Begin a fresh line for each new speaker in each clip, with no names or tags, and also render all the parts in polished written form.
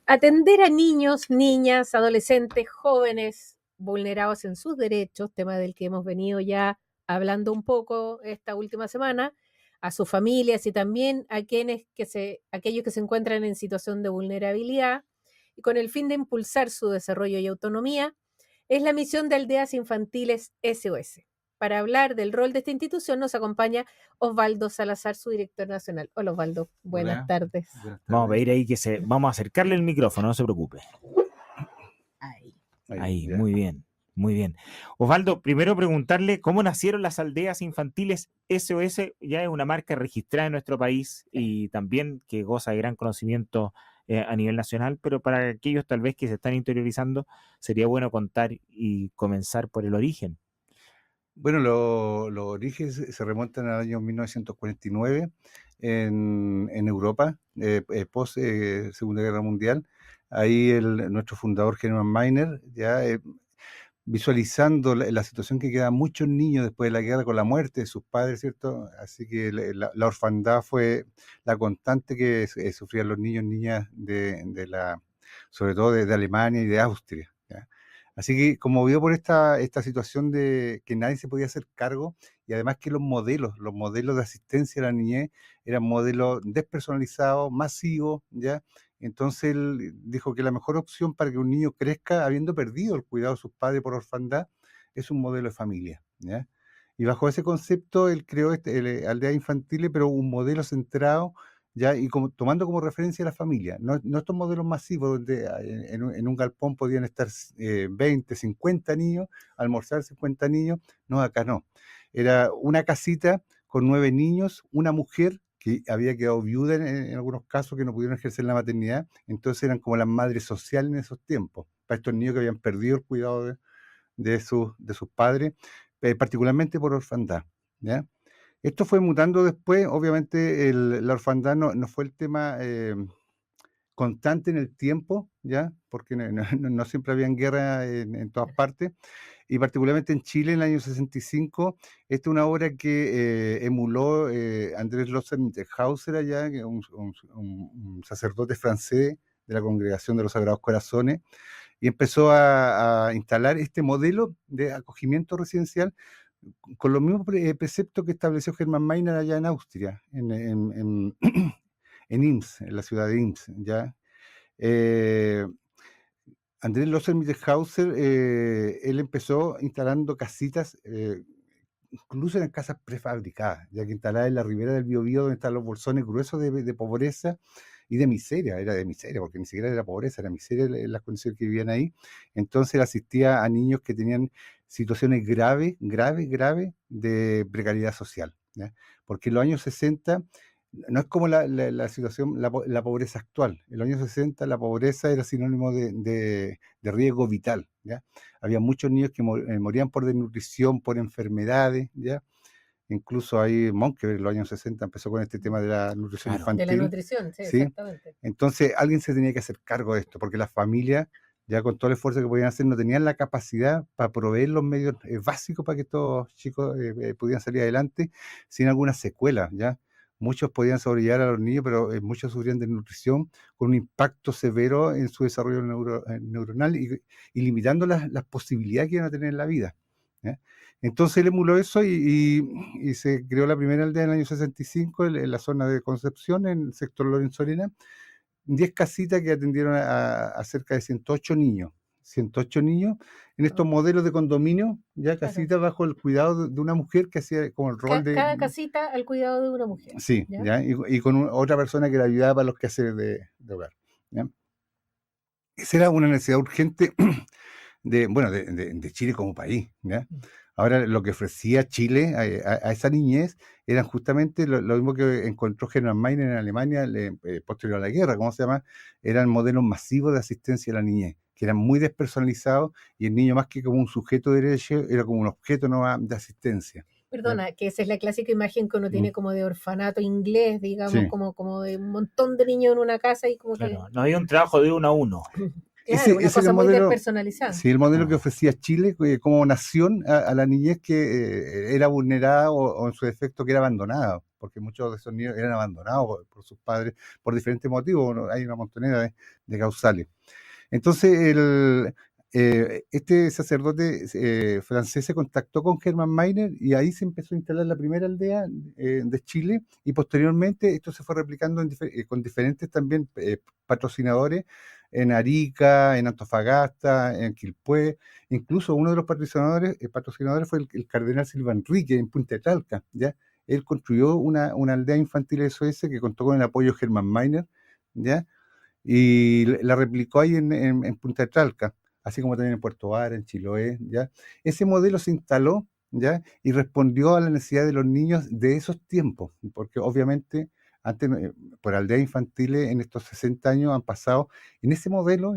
Atender a niños, niñas, adolescentes, jóvenes vulnerados en sus derechos, tema del que hemos venido ya hablando un poco esta última semana, a sus familias y también a aquellos que se encuentran en situación de vulnerabilidad, y con el fin de impulsar su desarrollo y autonomía, es la misión de Aldeas Infantiles SOS. Para hablar del rol de esta institución nos acompaña Osvaldo Salazar, su director nacional. Hola Osvaldo, buenas
Hola,
tardes.
buenas
Vamos a
tardes.
pedir ahí vamos a acercarle el micrófono, no se preocupe. Ahí,
Ya.
muy bien, muy bien. Osvaldo, primero preguntarle cómo nacieron las aldeas infantiles SOS, ya es una marca registrada en nuestro país y también que goza de gran conocimiento a nivel nacional, pero para aquellos tal vez que se están interiorizando, sería bueno contar y comenzar por el origen.
Bueno, los orígenes se remontan al año 1949 en Europa, post Segunda Guerra Mundial. Ahí nuestro fundador, Hermann Meiner, ya visualizando la situación que quedan muchos niños después de la guerra con la muerte de sus padres, ¿cierto? Así que la orfandad fue la constante que sufrían los niños y niñas sobre todo de Alemania y de Austria, ¿ya? Así que conmovido por esta situación de que nadie se podía hacer cargo, y además que los modelos de asistencia a la niñez eran modelos despersonalizados, masivos, ¿ya? Entonces él dijo que la mejor opción para que un niño crezca habiendo perdido el cuidado de sus padres por orfandad es un modelo de familia, ¿ya? Y bajo ese concepto él creó Aldeas Infantiles, pero un modelo centrado, ¿ya? Y tomando como referencia a la familia, no estos modelos masivos donde en un galpón podían estar 20, 50 niños, almorzar 50 niños. No, acá no. Era una casita con 9 niños, una mujer que había quedado viuda en algunos casos, que no pudieron ejercer la maternidad. Entonces eran como las madres sociales en esos tiempos, para estos niños que habían perdido el cuidado de sus padres, particularmente por orfandad, ¿ya? Esto fue mutando después. Obviamente la orfandad no fue el tema constante en el tiempo, ¿ya? Porque no siempre habían guerra en todas partes, y particularmente en Chile en el año 65. Esta es una obra que emuló Andrés Lothar-Mitterhauser allá, que es un sacerdote francés de la Congregación de los Sagrados Corazones, y empezó a instalar este modelo de acogimiento residencial con los mismos preceptos que estableció Hermann Meiner allá en Austria, en Ims, en la ciudad de Ims, ¿ya? Andrés Lothar-Mitterhauser, él empezó instalando casitas, incluso eran casas prefabricadas, ya que instaladas en la ribera del Biobío, donde están los bolsones gruesos de pobreza y de miseria. Era de miseria, porque ni siquiera era pobreza, era miseria las condiciones que vivían ahí. Entonces él asistía a niños que tenían situaciones graves de precariedad social, ¿ya? Porque en los años 60 no es como la situación, la pobreza actual. En los años 60 la pobreza era sinónimo de riesgo vital, ¿ya? Había muchos niños que morían por desnutrición, por enfermedades, ¿ya? Incluso ahí Monkeberg en los años 60 empezó con este tema de la nutrición infantil.
De la nutrición, sí,
¿Sí?
exactamente.
Entonces alguien se tenía que hacer cargo de esto, porque las familias, ya con todo el esfuerzo que podían hacer, no tenían la capacidad para proveer los medios básicos para que estos chicos pudieran salir adelante sin alguna secuela, ¿ya? Muchos podían sobrellevar a los niños, pero muchos sufrían de nutrición con un impacto severo en su desarrollo neuronal y limitando las posibilidades que iban a tener en la vida, ¿ya? Entonces él emuló eso y se creó la primera aldea en el año 65 en la zona de Concepción, en el sector Lorenzolina. 10 casitas que atendieron a cerca de 108 niños. 108 niños en estos modelos de condominio, ya casitas bajo el cuidado de una mujer que hacía como el rol de...
Cada casita al cuidado de una mujer.
Sí,
¿ya?
¿ya? Y con otra persona que la ayudaba para los quehaceres de hogar, ¿ya? Esa era una necesidad urgente de Chile como país, ¿ya? Ahora, lo que ofrecía Chile a esa niñez eran justamente lo mismo que encontró Hermann Meiner en Alemania posterior a la guerra. ¿Cómo se llama? Eran modelos masivos de asistencia a la niñez, que eran muy despersonalizados, y el niño, más que como un sujeto de derecho, era como un objeto de asistencia.
Perdona, que esa es la clásica imagen que uno tiene como de orfanato inglés, digamos,
Sí.
como de un montón de niños en una casa y como
Claro,
que...
no había un trabajo de uno a uno.
Claro, una
ese era
cosa
el
muy
modelo,
despersonalizada.
sí, el modelo que ofrecía Chile como nación a la niñez que era vulnerada o en su defecto que era abandonada, porque muchos de esos niños eran abandonados por sus padres por diferentes motivos, ¿no? Hay una montonera de causales. Entonces, este sacerdote francés se contactó con Hermann Meiner y ahí se empezó a instalar la primera aldea de Chile y posteriormente esto se fue replicando con diferentes también patrocinadores en Arica, en Antofagasta, en Quilpué. Incluso uno de los patrocinadores fue el cardenal Silva Enrique en Punta Talca, ¿ya? Él construyó una aldea infantil SOS que contó con el apoyo de Hermann Meiner, ¿ya? Y la replicó ahí en Punta de Tralca, así como también en Puerto Vara, en Chiloé, ¿ya? Ese modelo se instaló, ¿ya? Y respondió a la necesidad de los niños de esos tiempos, porque obviamente antes, por aldeas infantiles en estos 60 años han pasado, en ese modelo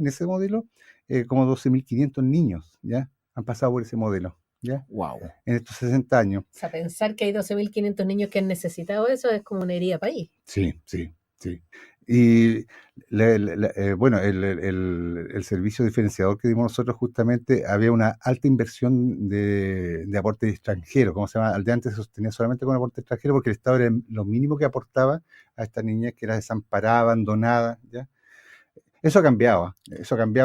como 12.500 niños, ¿ya? Han pasado por ese modelo, ¿ya?
Wow.
En estos 60 años.
O sea, pensar que hay 12.500 niños que han necesitado eso es como una herida país.
Sí, sí, sí. Y bueno, el servicio diferenciador que dimos nosotros justamente había una alta inversión de aporte extranjero, ¿cómo se llama? Al de antes se sostenía solamente con aporte extranjero porque el Estado era lo mínimo que aportaba a esta niña que era desamparada, abandonada, ¿ya? Eso ha cambiado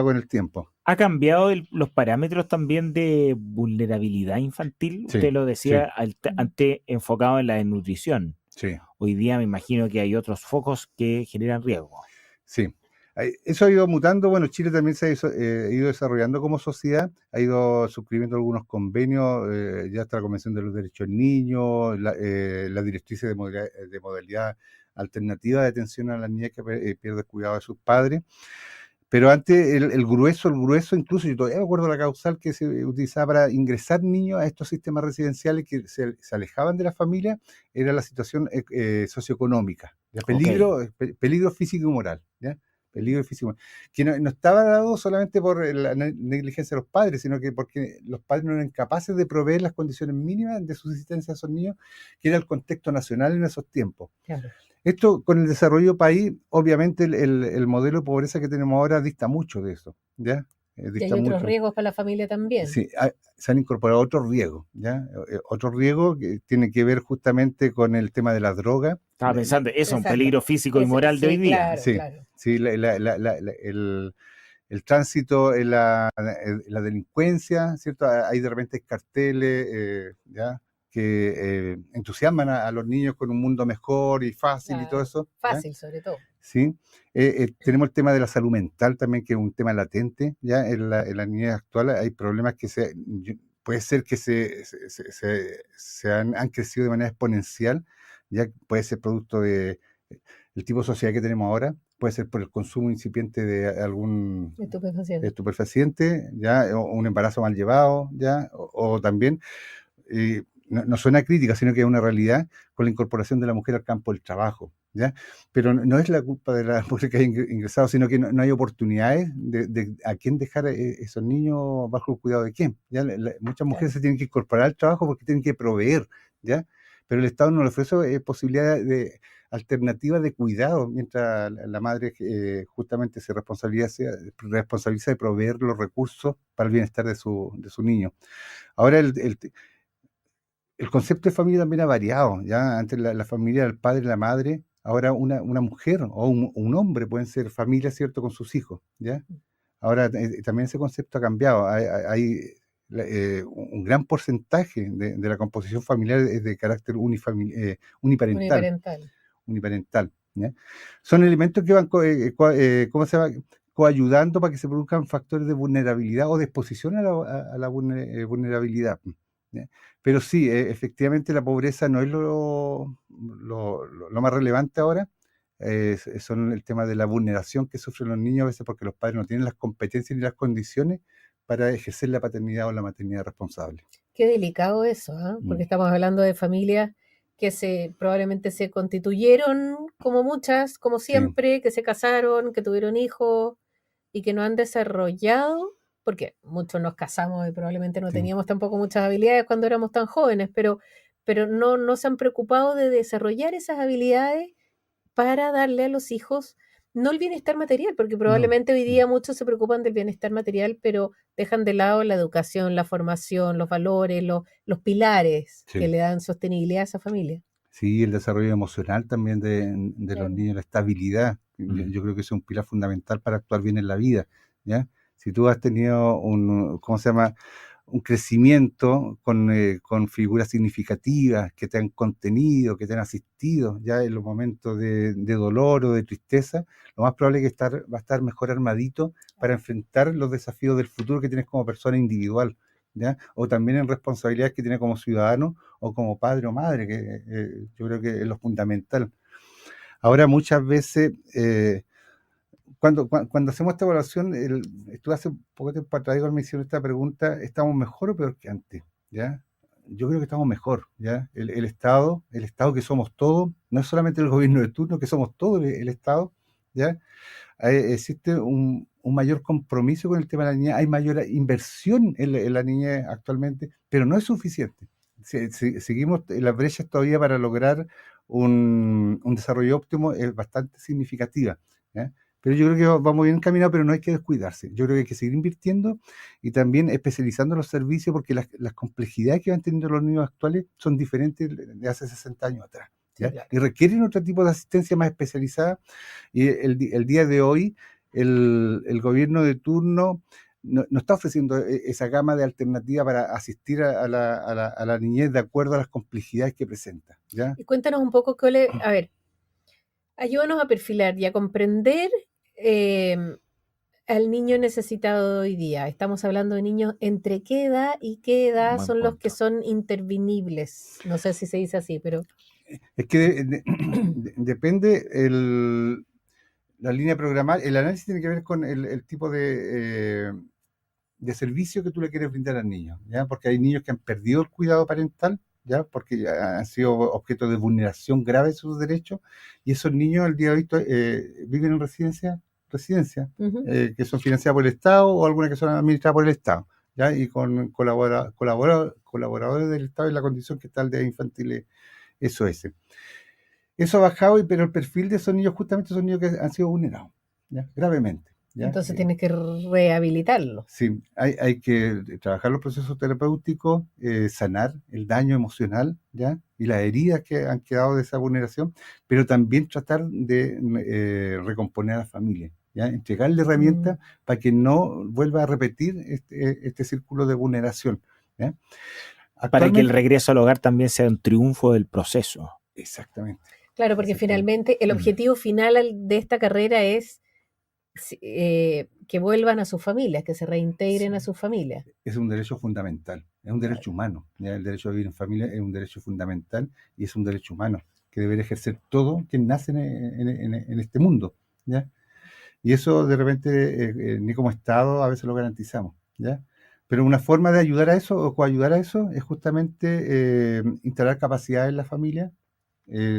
con el tiempo.
¿Ha cambiado los parámetros también de vulnerabilidad infantil?
Sí,
Usted lo
sí,
decía antes enfocado en la desnutrición.
sí.
Hoy día me imagino que hay otros focos que generan riesgo.
Sí, eso ha ido mutando. Bueno, Chile también se ha ido desarrollando como sociedad, ha ido suscribiendo algunos convenios, ya está la Convención de los Derechos del Niño, las directrices de modalidad alternativa de atención a las niñas que pierden el cuidado de sus padres. Pero antes el grueso, incluso yo todavía me acuerdo la causal que se utilizaba para ingresar niños a estos sistemas residenciales que se alejaban de la familia, era la situación socioeconómica, ¿ya? Peligro físico y moral, ¿ya? Peligro físico y moral. Que no estaba dado solamente por la negligencia de los padres, sino que porque los padres no eran capaces de proveer las condiciones mínimas de subsistencia a esos niños, que era el contexto nacional en esos tiempos.
Claro.
Esto con el desarrollo país, obviamente el modelo de pobreza que tenemos ahora dista mucho de eso, ¿ya?
Y hay
Dista
otros
mucho.
riesgos para la familia también.
Sí, se han incorporado otros riesgos, ¿ya? Otro riesgo que tiene que ver justamente con el tema de la droga.
Estaba pensando, eso es un
Exacto.
peligro físico y moral de
Sí,
hoy día.
claro,
Sí,
claro.
sí, el tránsito en la delincuencia, ¿cierto? Hay de repente carteles, ¿ya? Que entusiasman a los niños con un mundo mejor y fácil y todo
Claro.
eso, ¿ya?
Fácil, sobre todo.
Sí, tenemos el tema de la salud mental también, que es un tema latente, ya en la niñez actual hay problemas que puede ser que han crecido de manera exponencial, ya puede ser producto de el tipo de sociedad que tenemos ahora, puede ser por el consumo incipiente de algún
Estupefaciente.
estupefaciente, ya, o un embarazo mal llevado, ya, o también no suena crítica, sino que es una realidad con la incorporación de la mujer al campo del trabajo, ¿ya? Pero no es la culpa de la mujer que haya ingresado, sino que no hay oportunidades de a quién dejar esos niños bajo el cuidado de quién, ¿ya? Muchas mujeres se tienen que incorporar al trabajo porque tienen que proveer, ¿ya? Pero el Estado no le ofrece posibilidades de alternativas de cuidado, mientras la madre justamente se responsabiliza de proveer los recursos para el bienestar de su niño. Ahora el concepto de familia también ha variado, ya antes la familia era el padre y la madre, ahora una mujer o un hombre pueden ser familia, ¿cierto?, con sus hijos, ¿ya? Ahora también ese concepto ha cambiado, hay un gran porcentaje de la composición familiar es de carácter uniparental, ¿ya? Son elementos que van, ¿cómo se llama?, coayudando para que se produzcan factores de vulnerabilidad o de exposición a la vulnerabilidad, ¿ya? Pero sí, efectivamente la pobreza no es lo más relevante ahora, son el tema de la vulneración que sufren los niños a veces porque los padres no tienen las competencias ni las condiciones para ejercer la paternidad o la maternidad responsable.
Qué delicado eso, ¿eh? Porque estamos hablando de familias que probablemente se constituyeron como muchas, como siempre, que se casaron, que tuvieron hijos y que no han desarrollado, porque muchos nos casamos y probablemente no teníamos tampoco muchas habilidades cuando éramos tan jóvenes, pero no se han preocupado de desarrollar esas habilidades para darle a los hijos no el bienestar material, porque
No,
probablemente hoy
no.
día muchos se preocupan del bienestar material, pero dejan de lado la educación, la formación, los valores, los pilares que
Sí.
le dan sostenibilidad a esa familia.
Sí, el desarrollo emocional también de los
Claro.
niños, la estabilidad.
Mm.
Yo creo que ese es un pilar fundamental para actuar bien en la vida, ¿ya? Si tú has tenido ¿cómo se llama? Un crecimiento con figuras significativas que te han contenido, que te han asistido ya en los momentos de dolor o de tristeza, lo más probable es que va a estar mejor armadito para enfrentar los desafíos del futuro que tienes como persona individual, ¿ya? O también en responsabilidades que tienes como ciudadano o como padre o madre, que yo creo que es lo fundamental. Ahora muchas veces, cuando hacemos esta evaluación, estuve hace poco tiempo atrás, igual me hicieron esta pregunta, ¿estamos mejor o peor que antes? ¿Ya? Yo creo que estamos mejor, ¿ya? El Estado que somos todos, no es solamente el gobierno de turno, que somos todos el Estado, ¿ya? Existe un mayor compromiso con el tema de la niñez, hay mayor inversión en la niñez actualmente, pero no es suficiente. Seguimos, las brechas todavía para lograr un desarrollo óptimo es bastante significativa, ¿ya? Pero yo creo que vamos bien encaminados, pero no hay que descuidarse. Yo creo que hay que seguir invirtiendo y también especializando los servicios, porque las complejidades que van teniendo los niños actuales son diferentes de hace 60 años atrás,
Sí,
¿ya?
claro.
Y requieren otro tipo de asistencia más especializada. Y el día de hoy, el gobierno de turno no está ofreciendo esa gama de alternativas para asistir a la niñez de acuerdo a las complejidades que presenta, ¿ya?
Y cuéntanos un poco, a ver, ayúdanos a perfilar y a comprender al niño necesitado de hoy día. Estamos hablando de niños entre qué edad y qué edad
Buen
son los que
punto.
son intervinibles. No sé si se dice así, pero
Es que depende la línea programal. El análisis tiene que ver con el tipo de servicio que tú le quieres brindar al niño, ¿ya? Porque hay niños que han perdido el cuidado parental, ¿ya? Porque ya han sido objeto de vulneración grave de sus derechos, y esos niños al día de hoy viven en residencias
ujú.
que son financiadas por el Estado o algunas que son administradas por el Estado, ¿ya? Y con colaboradores del Estado en la condición que está el de infantil SOS. Eso ha bajado, pero el perfil de esos niños justamente son niños que han sido vulnerados, ¿ya? Gravemente, ¿ya?
Entonces tienes que rehabilitarlo.
Sí, hay que trabajar los procesos terapéuticos, sanar el daño emocional, ¿ya? Y las heridas que han quedado de esa vulneración, pero también tratar de recomponer a la familia, ¿ya? Entregarle herramientas para que no vuelva a repetir este círculo de vulneración, ¿ya?
Para que el
Actualmente,
regreso al hogar también sea un triunfo del proceso.
exactamente,
Claro, porque
exactamente.
finalmente el objetivo final de esta carrera es que vuelvan a sus familias, que se reintegren a
Sí.
sus familias.
Es un derecho fundamental, es un derecho humano, ¿ya? El derecho a vivir en familia es un derecho fundamental y es un derecho humano que debe ejercer todo quien nace en este mundo, ¿ya? Y eso de repente ni como Estado a veces lo garantizamos, ¿ya? Pero una forma de ayudar a eso o coayudar a eso es justamente instalar capacidades en la familia,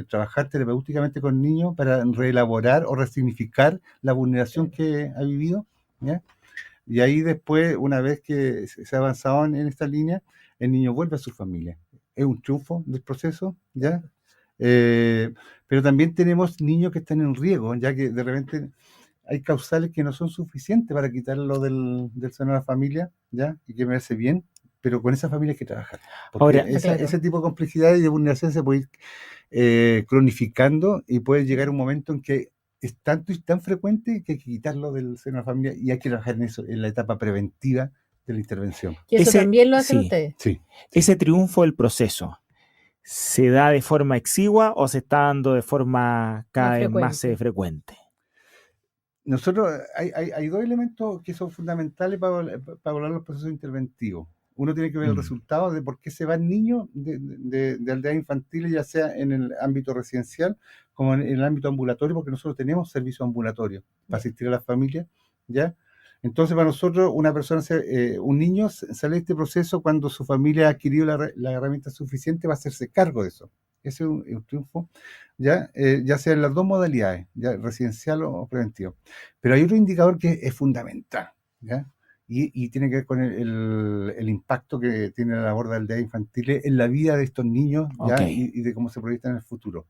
trabajar terapéuticamente con niños para reelaborar o resignificar la vulneración
Claro.
que ha vivido, ¿ya? Y ahí después, una vez que se ha avanzado en esta línea, el niño vuelve a su familia. Es un triunfo del proceso, ¿ya? Eh, pero también tenemos niños que están en riesgo, ya que de repente hay causales que no son suficientes para quitarlo del seno de la familia, ¿ya? Y que me hace bien, pero con esa familia hay que trabajar. Porque
Ahora,
Claro.
ese tipo de complejidades y de vulneración se puede ir cronificando y puede llegar un momento en que es tanto y tan frecuente que hay que quitarlo del seno de la familia y hay que trabajar en eso, en la etapa preventiva de la intervención.
Y eso
ese,
también lo hacen
sí,
ustedes.
Sí, sí.
ese triunfo del proceso, ¿se da de forma exigua o se está dando de forma cada
Más
vez más
frecuente.
frecuente?
Nosotros, hay dos elementos que son fundamentales para evaluar los procesos interventivos. Uno tiene que ver el resultado de por qué se van niños de aldeas infantiles, ya sea en el ámbito residencial como en el ámbito ambulatorio, porque nosotros tenemos servicio ambulatorio para asistir a las familias, ¿ya? Entonces, para nosotros, un niño sale de este proceso cuando su familia ha adquirido la herramienta suficiente para hacerse cargo de eso. Ese es un triunfo, ya sea en las dos modalidades, ya residencial o preventivo. Pero hay otro indicador que es fundamental, ¿ya? Y tiene que ver con el impacto que tiene la labor de aldeas infantiles en la vida de estos niños, ¿ya?
Ok.
Y de cómo se proyectan en el futuro.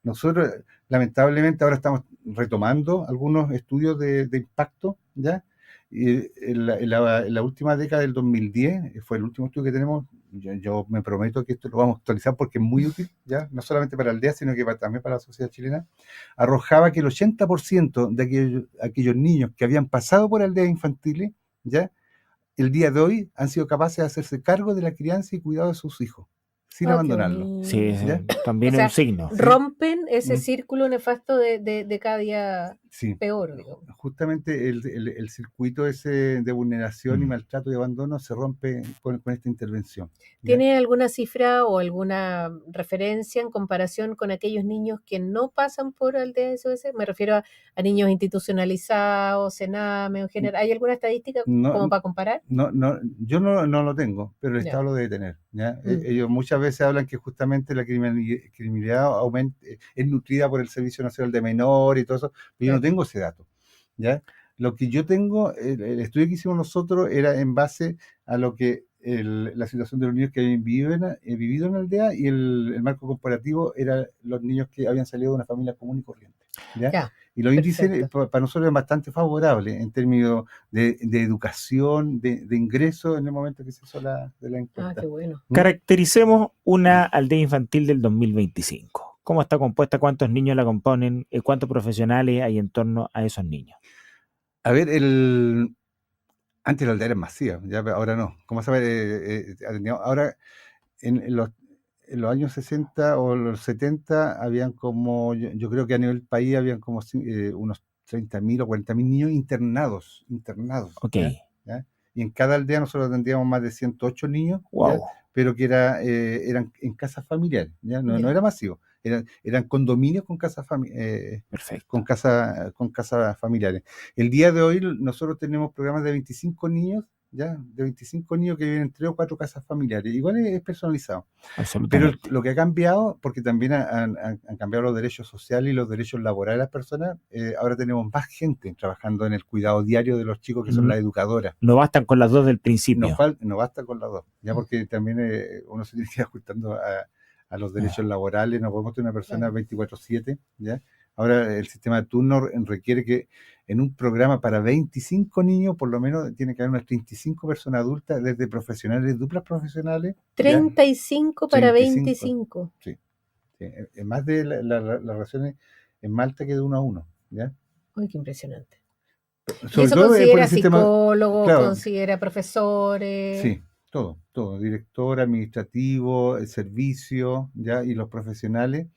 Nosotros, lamentablemente, ahora estamos retomando algunos estudios de impacto, ¿ya? Y en la última década del 2010, fue el último estudio que tenemos. Yo me prometo que esto lo vamos a actualizar porque es muy útil, ¿ya? No solamente para Aldea, sino que también para la sociedad chilena. Arrojaba que el 80% de aquellos niños que habían pasado por aldeas infantiles, ¿ya? El día de hoy han sido capaces de hacerse cargo de la crianza y cuidado de sus hijos, sin
Qué
abandonarlos.
Sí,
bonito.
¿Ya?
O
también es un
sea,
signo.
rompen ese
Mm.
círculo nefasto de cada día
Sí,
peor, digamos.
justamente el circuito ese de vulneración y maltrato y abandono se rompe con esta intervención. ¿Ya?
¿Tiene alguna cifra o alguna referencia en comparación con aquellos niños que no pasan por aldea SOS? Me refiero a niños institucionalizados, Sename en general. ¿Hay alguna estadística
No,
como para comparar?
yo no lo tengo, pero el
Ya.
Estado lo debe tener. ¿Ya?
Mm.
Ellos muchas veces hablan que justamente la criminalidad es nutrida por el Servicio Nacional de Menores y todo eso, pero yo no
Claro.
tengo ese dato. ¿Ya? Lo que yo tengo, el estudio que hicimos nosotros era en base a lo que la situación de los niños que habían vivido en la aldea, y el marco comparativo era los niños que habían salido de una familia común y corriente. ¿Ya?
Ya,
Y los índices
perfecto.
para nosotros eran bastante favorables en términos de educación, de ingreso en el momento que se hizo de la
Ah,
encuesta.
qué bueno.
Caractericemos una aldea infantil del 2025. ¿Cómo está compuesta? ¿Cuántos niños la componen? ¿Cuántos profesionales hay en torno a esos niños?
A ver, antes la aldea era masiva, ya, pero ahora no. ¿Cómo saber? Ahora, en los años 60 o los 70, habían como, yo creo que a nivel país habían como unos 30.000 o 40.000 niños internados.
Ok.
¿Ya? Y en cada aldea nosotros tendríamos más de 108 niños, ¿ya?
Wow.
Pero que eran en casas familiares, ¿ya? No
Ya.
era masivo, eran condominios con casas
Perfecto.
con casas familiares. El día de hoy nosotros tenemos programas de 25 niños, ¿ya? De 25 niños que viven en 3 o 4 casas familiares. Igual es personalizado. Pero
Absolutamente.
lo que ha cambiado, porque también han cambiado los derechos sociales y los derechos laborales de las personas, ahora tenemos más gente trabajando en el cuidado diario de los chicos, que son las educadoras.
No bastan con las dos del principio.
No basta con las dos, ya, porque también uno se tiene que ir ajustando a los derechos laborales. No podemos tener una persona 24/7, ¿ya? Ahora el sistema de turno requiere que en un programa para 25 niños, por lo menos tiene que haber unas 35 personas adultas, desde profesionales, duplas profesionales.
35 para
35.
25.
Sí. Es más de las relaciones en Malta que de 1 a 1, ¿ya?
Uy, qué impresionante. ¿Y
Sobre
eso
todo por
considera
el sistema,
psicólogos,
claro,
considera profesores?
sí, todo, director, administrativo, el servicio, ¿ya? Y los profesionales.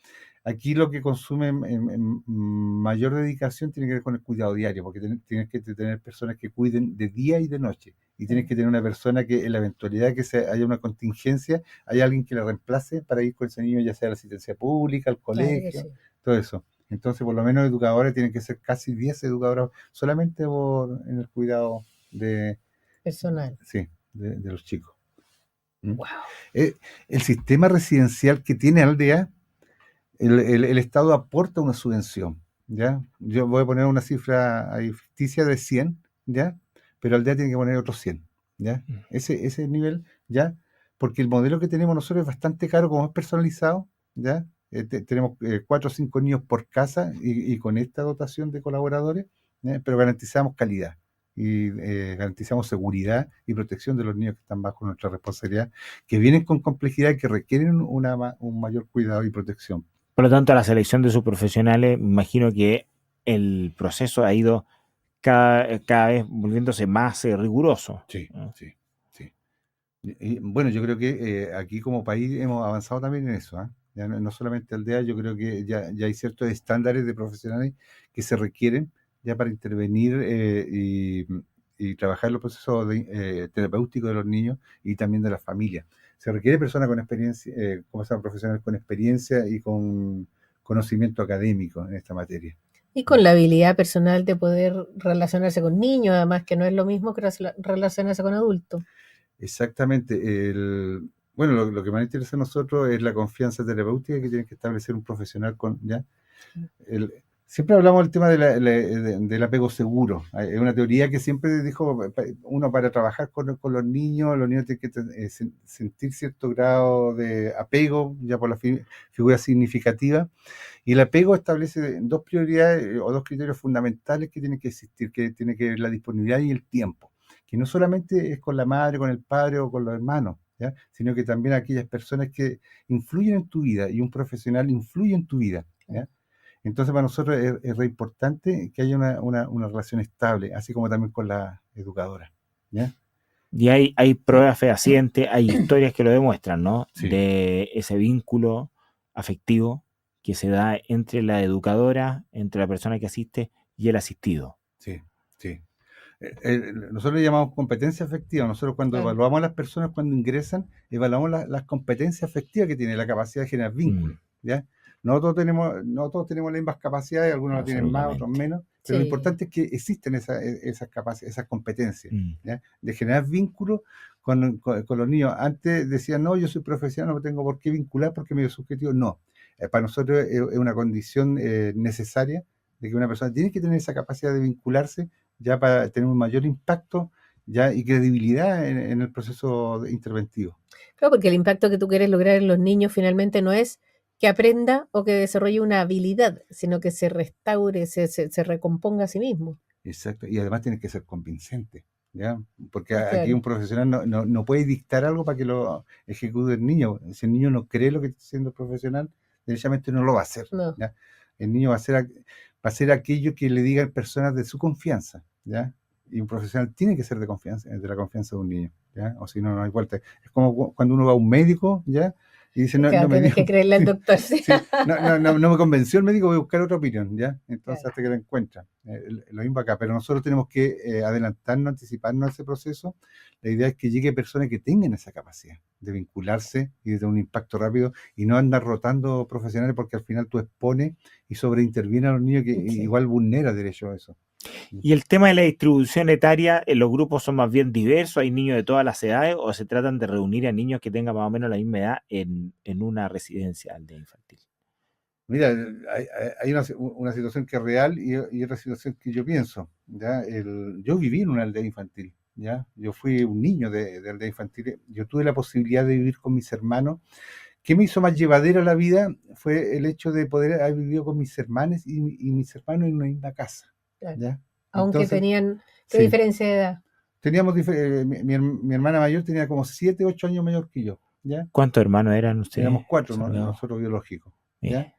Aquí lo que consume en mayor dedicación tiene que ver con el cuidado diario, porque tienes que tener personas que cuiden de día y de noche, y tienes que tener una persona que, en la eventualidad que haya una contingencia, haya alguien que la reemplace para ir con ese niño, ya sea a la asistencia pública, al
Claro que
colegio,
sí.
todo eso. Entonces, por lo menos educadores tienen que ser casi 10 educadores solamente en el cuidado
Personal.
sí, de los chicos. ¿Mm?
Wow.
El sistema residencial que tiene Aldea, el Estado aporta una subvención, ¿ya? Yo voy a poner una cifra ahí ficticia de 100, ¿ya? Pero Aldea tiene que poner otros 100, ¿ya? Ese nivel, ¿ya? Porque el modelo que tenemos nosotros es bastante caro, como es personalizado, ¿ya? Tenemos 4 o 5 niños por casa, y con esta dotación de colaboradores, ¿ya? Pero garantizamos calidad y garantizamos seguridad y protección de los niños que están bajo nuestra responsabilidad, que vienen con complejidad y que requieren un mayor cuidado y protección.
Por lo tanto, la selección de sus profesionales, me imagino que el proceso ha ido cada vez volviéndose más riguroso.
Sí. Y, bueno, yo creo que aquí como país hemos avanzado también en eso, ¿eh? Ya no solamente Aldea, yo creo que ya hay ciertos estándares de profesionales que se requieren ya para intervenir y trabajar los procesos terapéuticos de los niños y también de las familias. Se requiere personas con experiencia, como se llama, profesionales con experiencia y con conocimiento académico en esta materia.
Y con la habilidad personal de poder relacionarse con niños, además que no es lo mismo que relacionarse con adultos.
Exactamente. Bueno, lo que más interesa a nosotros es la confianza terapéutica que tiene que establecer un profesional ¿ya? Siempre hablamos del tema del apego seguro. Es una teoría que siempre dijo uno para trabajar con los niños tienen que sentir cierto grado de apego ya por la figura significativa. Y el apego establece dos prioridades o dos criterios fundamentales que tienen que existir, que tiene que ver la disponibilidad y el tiempo. Que no solamente es con la madre, con el padre o con los hermanos, ¿ya? Sino que también aquellas personas que influyen en tu vida y un profesional influye en tu vida, ¿ya? Entonces, para nosotros es re importante que haya una relación estable, así como también con la educadora, ¿ya?
Y hay pruebas fehacientes, hay historias que lo demuestran, ¿no?
Sí.
De ese vínculo afectivo que se da entre la educadora, entre la persona que asiste y el asistido.
Sí, sí. Nosotros le llamamos competencia afectiva. Nosotros cuando
Claro.
evaluamos a las personas cuando ingresan, evaluamos las competencias afectivas que tiene, la capacidad de generar vínculos, ¿ya? No todos tenemos las mismas capacidades, algunos lo tienen más, otros menos, pero lo
Sí.
importante es que existen esas capacidades, esas competencias,
Mm.
¿ya? De generar vínculos con los niños. Antes decían, no, yo soy profesional, no tengo por qué vincular porque medio subjetivo. No, para nosotros es una condición necesaria de que una persona tiene que tener esa capacidad de vincularse ya para tener un mayor impacto ya y credibilidad en el proceso interventivo.
Claro, porque el impacto que tú quieres lograr en los niños finalmente no es que aprenda o que desarrolle una habilidad, sino que se restaure, se recomponga a sí mismo.
Exacto, y además tiene que ser convincente, ¿ya? Porque aquí
Claro.
un profesional no puede dictar algo para que lo ejecute el niño. Si el niño no cree lo que está haciendo el profesional, derechamente no lo va a hacer,
No.
¿ya? El niño va a hacer aquello que le digan personas de su confianza, ¿ya? Y un profesional tiene que ser de la confianza de un niño, ¿ya? O si no, no hay vuelta. Es como cuando uno va a un médico, ¿ya? Y dice, no,
Claro,
no me
tienes
dio,
que creerle al doctor. Sí.
sí, no me convenció el médico, voy a buscar otra opinión, ¿ya? Entonces
Claro.
hasta que la encuentra. Lo mismo acá, pero nosotros tenemos que adelantarnos, anticiparnos a ese proceso. La idea es que llegue personas que tengan esa capacidad de vincularse y de tener un impacto rápido y no andar rotando profesionales porque al final tú expones y sobreinterviene a los niños que
Sí.
igual vulnera derecho a eso.
Y el tema de la distribución etaria, los grupos son más bien diversos, hay niños de todas las edades o se tratan de reunir a niños que tengan más o menos la misma edad en una residencia aldea infantil.
Mira, hay una situación que es real y otra situación que yo pienso, ¿ya? Yo viví en una aldea infantil, ¿ya? Yo fui un niño de aldea infantil, yo tuve la posibilidad de vivir con mis hermanos. ¿Qué me hizo más llevadera la vida? Fue el hecho de poder haber vivido con mis hermanos y mis hermanos en una misma casa,
Claro.
¿ya?
Aunque
Entonces,
tenían qué
sí,
diferencia de edad.
teníamos mi hermana mayor tenía como 7, 8 años mayor que yo, ¿ya?
¿Cuántos hermanos eran ustedes?
Éramos 4,
Santiago?
nosotros biológicos, ¿ya?
Mira.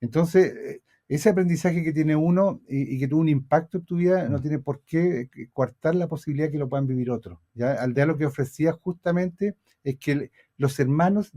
Entonces, ese aprendizaje que tiene uno y que tuvo un impacto en tu vida no tiene por qué coartar la posibilidad que lo puedan vivir otros, ¿ya? Aldea lo que ofrecía justamente es que los hermanos,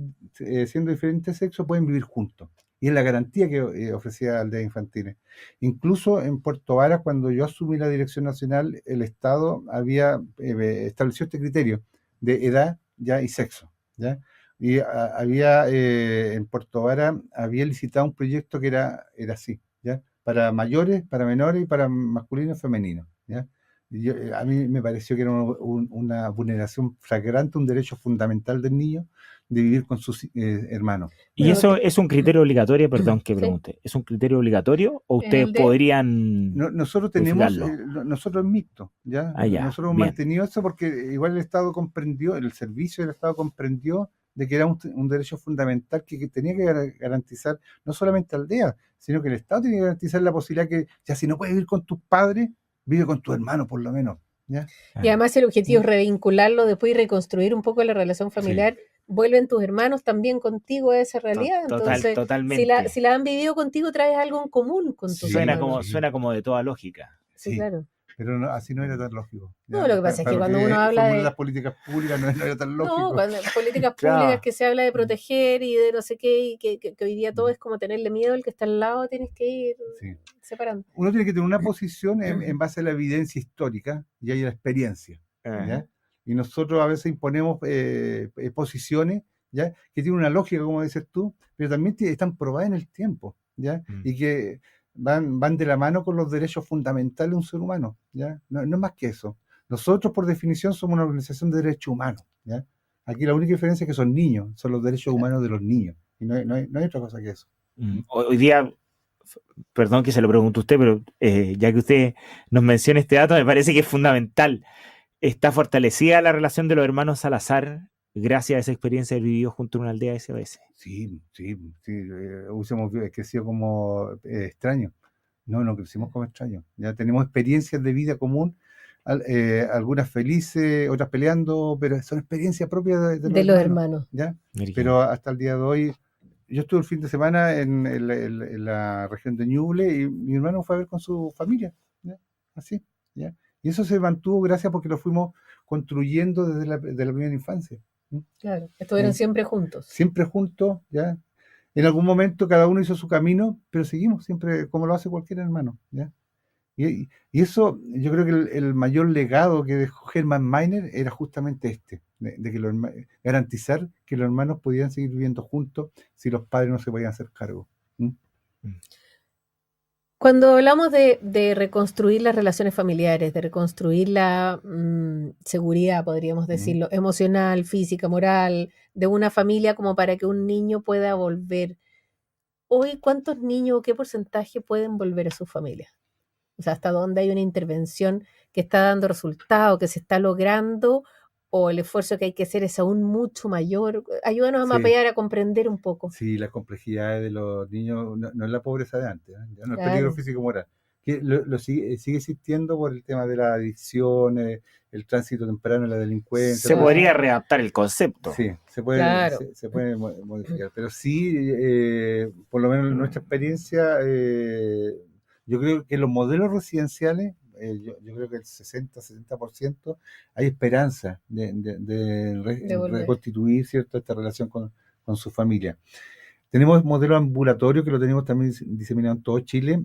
siendo diferentes sexos, pueden vivir juntos. Y es la garantía que ofrecía Aldeas Infantiles. Incluso en Puerto Varas, cuando yo asumí la dirección nacional, el Estado había establecido este criterio de edad ya y sexo, ¿ya? Y había en Puerto Vara había licitado un proyecto que era así, ¿ya? Para mayores, para menores y para masculinos y femeninos, ¿ya? Y a mí me pareció que era una vulneración flagrante, un derecho fundamental del niño de vivir con sus hermanos.
¿Y
Bueno,
eso
porque-
es un criterio obligatorio? Perdón que
Sí.
pregunte. ¿Es un criterio obligatorio o
En
ustedes
el de-
podrían
Nosotros tenemos,
modificarlo?
nosotros es mixto, ¿ya?
Ah, ya,
Nosotros hemos
bien.
mantenido eso porque igual el Estado comprendió, el servicio del Estado comprendió de que era un derecho fundamental que tenía que garantizar no solamente aldea, sino que el Estado tiene que garantizar la posibilidad que, ya si no puedes vivir con tus padres, vive con tu hermano por lo menos, ¿ya?
Y además el objetivo es revincularlo después y reconstruir un poco la relación
Sí.
familiar. Vuelven tus hermanos también contigo a esa realidad. Entonces,
Totalmente.
si la han vivido contigo, traes algo en común con tus
Sí,
hermanos.
Suena como de toda lógica.
Sí,
Sí.
claro.
Pero así no era tan lógico. ¿ya?
No, lo que pasa es que
Para
cuando uno habla
formular
de...
las políticas públicas no era tan lógico.
No, cuando en políticas
Claro.
públicas que se habla de proteger y de no sé qué, y que hoy día todo es como tenerle miedo al que está al lado, tienes que ir
Sí.
separando.
Uno tiene que tener una posición en base a la evidencia histórica y a la experiencia, ¿ya? Y nosotros a veces imponemos posiciones, ¿ya? Que tienen una lógica, como dices tú, pero también están probadas en el tiempo, ¿ya? Y que van de la mano con los derechos fundamentales de un ser humano, ¿ya? No es más que eso. Nosotros, por definición, somos una organización de derechos humanos, ¿ya? Aquí la única diferencia es que son niños, son los derechos humanos de los niños, y no hay otra cosa que eso.
Hoy día perdón que se lo pregunte usted, pero ya que usted nos menciona este dato, me parece que es fundamental. ¿Está fortalecida la relación de los hermanos Salazar gracias a esa experiencia de vivir junto a una aldea SOS?
Sí, hubiésemos crecido como extraños. No crecimos como extraños. Ya tenemos experiencias de vida común, algunas felices, otras peleando, pero son experiencias propias de
De los hermanos.
¿ya?
Mire
Pero hasta el día de hoy, yo estuve el fin de semana en la región de Ñuble y mi hermano fue a ver con su familia, ¿ya? Así, ¿ya? Y eso se mantuvo gracias porque lo fuimos construyendo desde la primera infancia.
Claro, estuvieron siempre juntos.
Siempre juntos, ¿ya? En algún momento cada uno hizo su camino, pero seguimos siempre como lo hace cualquier hermano, ¿ya? Y eso, yo creo que el mayor legado que dejó Hermann Meiner era justamente de que garantizar que los hermanos podían seguir viviendo juntos si los padres no se podían hacer cargo.
Cuando hablamos de reconstruir las relaciones familiares, de reconstruir la seguridad, podríamos decirlo, emocional, física, moral, de una familia como para que un niño pueda volver. Hoy, ¿cuántos niños o qué porcentaje pueden volver a sus familias? O sea, ¿hasta dónde hay una intervención que está dando resultado, que se está logrando, o el esfuerzo que hay que hacer es aún mucho mayor? Ayúdanos a mapear, a comprender un poco.
Sí, las complejidades de los niños no es la pobreza de antes, ya no es
Claro.
peligro físico-moral. Que sigue existiendo por el tema de la adicción, el tránsito temprano, la delincuencia.
Se podría readaptar el concepto.
Sí, se puede,
Claro.
se puede modificar, pero sí, por lo menos en nuestra experiencia, yo creo que los modelos residenciales, yo creo que el 60-70% hay esperanza de
volver.
reconstituir, ¿cierto?, esta relación con su familia. Tenemos modelos ambulatorios que lo tenemos también diseminado en todo Chile.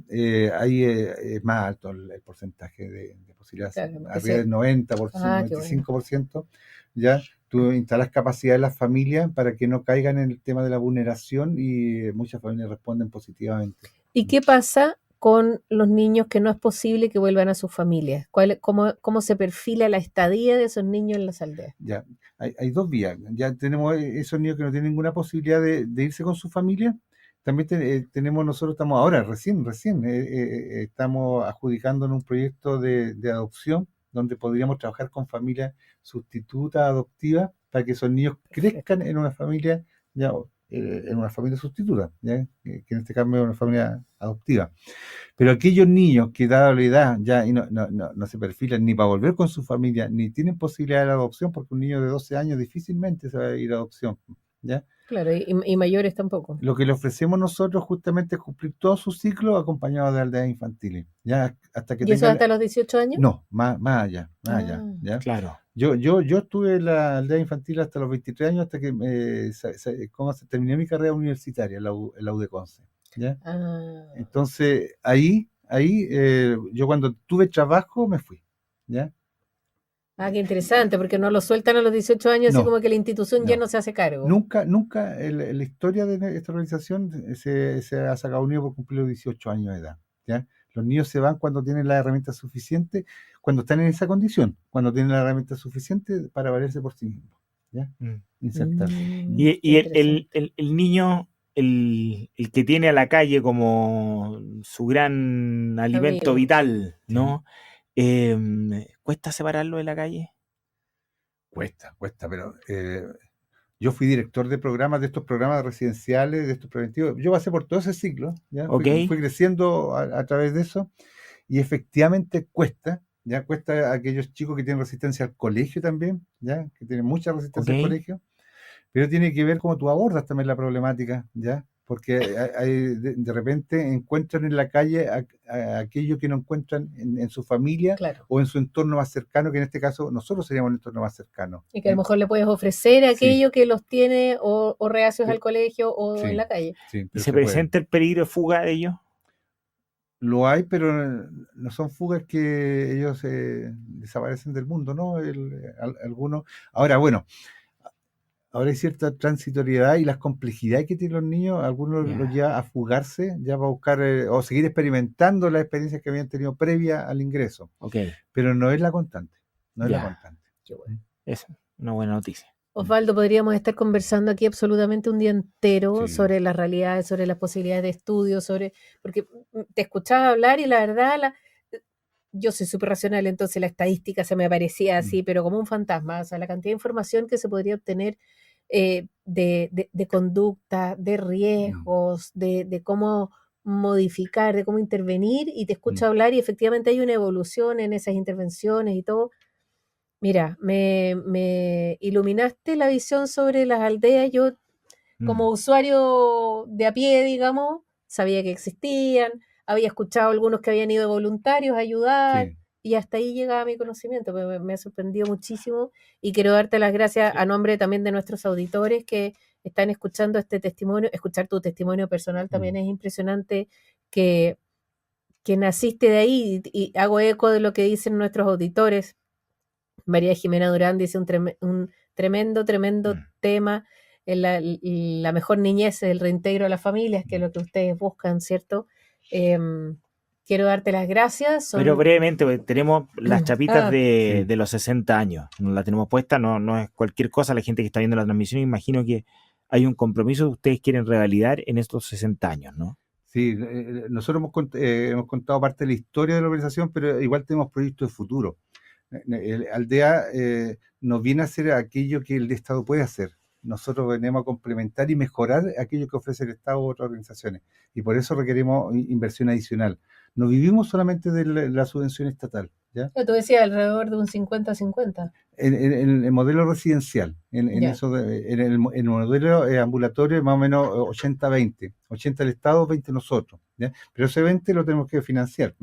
Ahí es más alto el porcentaje de posibilidades,
Claro,
arriba del 90%,
qué
95%. Ya tú instalas capacidad en las familias para que no caigan en el tema de la vulneración y muchas familias responden positivamente.
¿Y qué pasa con los niños que no es posible que vuelvan a sus familias? ¿Cómo se perfila la estadía de esos niños en las aldeas?
Ya, hay dos vías. Ya tenemos esos niños que no tienen ninguna posibilidad de irse con su familia. También tenemos, nosotros estamos ahora, recién, estamos adjudicando en un proyecto de adopción donde podríamos trabajar con familias sustitutas, adoptivas, para que esos niños crezcan en una familia, ya, en una familia sustituta, ¿ya? Que en este caso es una familia adoptiva. Pero aquellos niños que dada la edad ya y no se perfilan ni para volver con su familia, ni tienen posibilidad de la adopción, porque un niño de 12 años difícilmente se va a ir a adopción, ¿ya?
Claro, y mayores tampoco.
Lo que le ofrecemos nosotros justamente es cumplir todo su ciclo acompañado de aldeas infantiles, ¿ya? Hasta que
¿Y eso hasta los 18 años?
No, más allá, ¿ya?
Claro.
Yo estuve en la aldea infantil hasta los 23 años, hasta que terminé mi carrera universitaria en la U de Conce, ¿ya? Entonces, ahí yo cuando tuve trabajo me fui, ¿ya?
Qué interesante, porque no lo sueltan a los 18 años, así
No,
como que la institución ya
no.
no se hace cargo.
Nunca en la historia de esta organización se ha sacado un niño por cumplir los 18 años de edad, ¿ya? Los niños se van cuando tienen las herramientas suficientes, cuando están en esa condición, cuando tienen las herramientas suficientes para valerse por sí mismos, ¿ya? Insertar.
Y el niño, el que tiene a la calle como su gran alimento vital, ¿no? ¿Cuesta separarlo de la calle?
Cuesta, pero yo fui director de programas, de estos programas residenciales, de estos preventivos. Yo pasé por todo ese ciclo, ¿ya? Fui creciendo a través de eso y efectivamente cuesta a aquellos chicos que tienen resistencia al colegio también, ¿ya? Que tienen mucha resistencia al colegio, pero tiene que ver cómo tú abordas también la problemática, ¿ya? Porque de repente encuentran en la calle a aquello que no encuentran en su familia,
claro,
o en su entorno más cercano, que en este caso nosotros seríamos el entorno más cercano.
Y que a lo mejor le puedes ofrecer aquello que los tiene o reacios al colegio o en la calle.
¿Y se presenta el peligro de fuga de ellos?
Lo hay, pero no son fugas que ellos desaparecen del mundo, ¿no? Algunos. Ahora, bueno, ahora hay cierta transitoriedad y las complejidades que tienen los niños, algunos los lleva a fugarse, ya va a buscar o seguir experimentando las experiencias que habían tenido previa al ingreso. Pero no es la constante, no es la constante.
Qué bueno.
Es una buena noticia.
Osvaldo, podríamos estar conversando aquí absolutamente un día entero
Sí.
sobre las realidades, sobre las posibilidades de estudio, porque te escuchaba hablar y la verdad, yo soy súper racional, entonces la estadística se me aparecía así, pero como un fantasma, o sea, la cantidad de información que se podría obtener de conducta, de riesgos, de cómo modificar, de cómo intervenir, y te escucho hablar y efectivamente hay una evolución en esas intervenciones y todo. Mira, me iluminaste la visión sobre las aldeas. Yo, como usuario de a pie, digamos, sabía que existían, había escuchado algunos que habían ido voluntarios a ayudar,
Sí.
y hasta ahí llegaba mi conocimiento. Me ha sorprendido muchísimo y quiero darte las gracias a nombre también de nuestros auditores que están escuchando este testimonio. Escuchar tu testimonio personal también es impresionante, que naciste de ahí, y hago eco de lo que dicen nuestros auditores. María Jimena Durán dice un tremendo tema en la mejor niñez, el reintegro a las familias, que es lo que ustedes buscan, ¿cierto? Quiero darte las gracias.
Pero brevemente, porque tenemos las chapitas
Ah,
de
Sí.
los 60 años. No la tenemos puesta, no es cualquier cosa. La gente que está viendo la transmisión, imagino que hay un compromiso que ustedes quieren revalidar en estos 60 años, ¿no?
Sí, nosotros hemos contado parte de la historia de la organización, pero igual tenemos proyectos de futuro. Aldea nos viene a hacer aquello que el Estado puede hacer. Nosotros venimos a complementar y mejorar aquello que ofrece el Estado u otras organizaciones. Y por eso requerimos inversión adicional. No vivimos solamente de la subvención estatal, ¿ya?
tú decías alrededor de un 50-50.
En el modelo residencial, en
Ya.
eso en el modelo ambulatorio, más o menos 80-20, 80 el Estado, 20 nosotros, ¿ya? Pero ese 20 lo tenemos que financiar.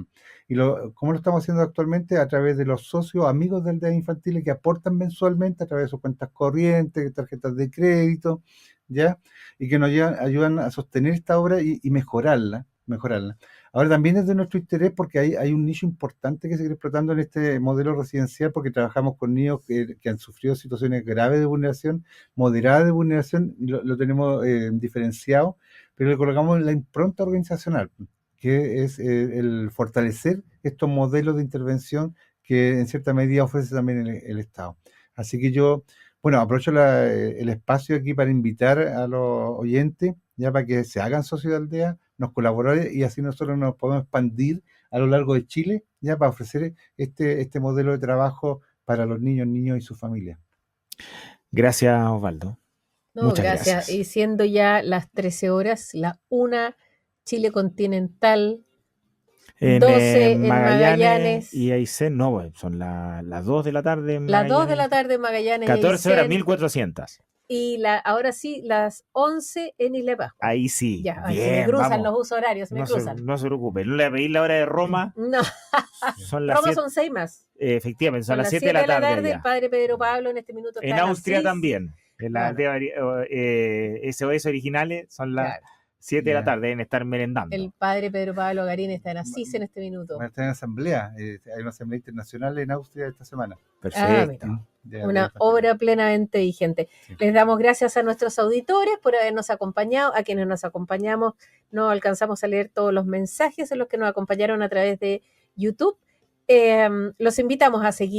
Y ¿cómo lo estamos haciendo actualmente? A través de los socios, amigos de aldeas infantiles que aportan mensualmente a través de sus cuentas corrientes, tarjetas de crédito, ¿ya? Y que nos ayudan a sostener esta obra y mejorarla. Ahora también es de nuestro interés porque hay un nicho importante que se está explotando en este modelo residencial, porque trabajamos con niños que han sufrido situaciones graves de vulneración, moderadas de vulneración, y lo tenemos diferenciado, pero le colocamos la impronta organizacional, que es el fortalecer estos modelos de intervención que en cierta medida ofrece también el Estado. Así que bueno, aprovecho el espacio aquí para invitar a los oyentes, ya para que se hagan socios de aldea, nos colaboren, y así nosotros nos podemos expandir a lo largo de Chile, ya para ofrecer este modelo de trabajo para los niños y sus familias.
Gracias, Osvaldo.
No,
Muchas
gracias.
gracias.
Y siendo ya las 13 horas, la 1 Chile continental,
En
12 en
Magallanes y
Magallanes,
Aysén, no, bueno, son las 2 de la tarde en
las 2 de
Magallanes.
la tarde en Magallanes y
14 horas,
Aysén,
1400.
y ahora sí, las 11 en Isla Pascua.
Ahí sí,
Ya, ay, se me
bien,
cruzan
vamos.
los usos horarios, se me
No
cruzan.
se preocupe, no le pedí la hora de Roma,
No,
son las
Roma
7,
son 6 más.
efectivamente, son
Son
las
las
7 de
7
la
de la
tarde
tarde, el
allá.
padre Pedro Pablo en este minuto está
En
en
Austria
Asís.
también, en las
Claro,
SOS originales son las
claro.
7 de la
Ya.
tarde, deben estar merendando.
El padre Pedro Pablo Garín está en Asís en este minuto.
Está en asamblea, hay una asamblea internacional en Austria esta semana.
Perfecto.
Mira.
De
Una
infantil.
obra plenamente vigente.
Sí.
Les damos gracias a nuestros auditores por habernos acompañado, a quienes nos acompañamos. No alcanzamos a leer todos los mensajes en los que nos acompañaron a través de YouTube. Los invitamos a seguir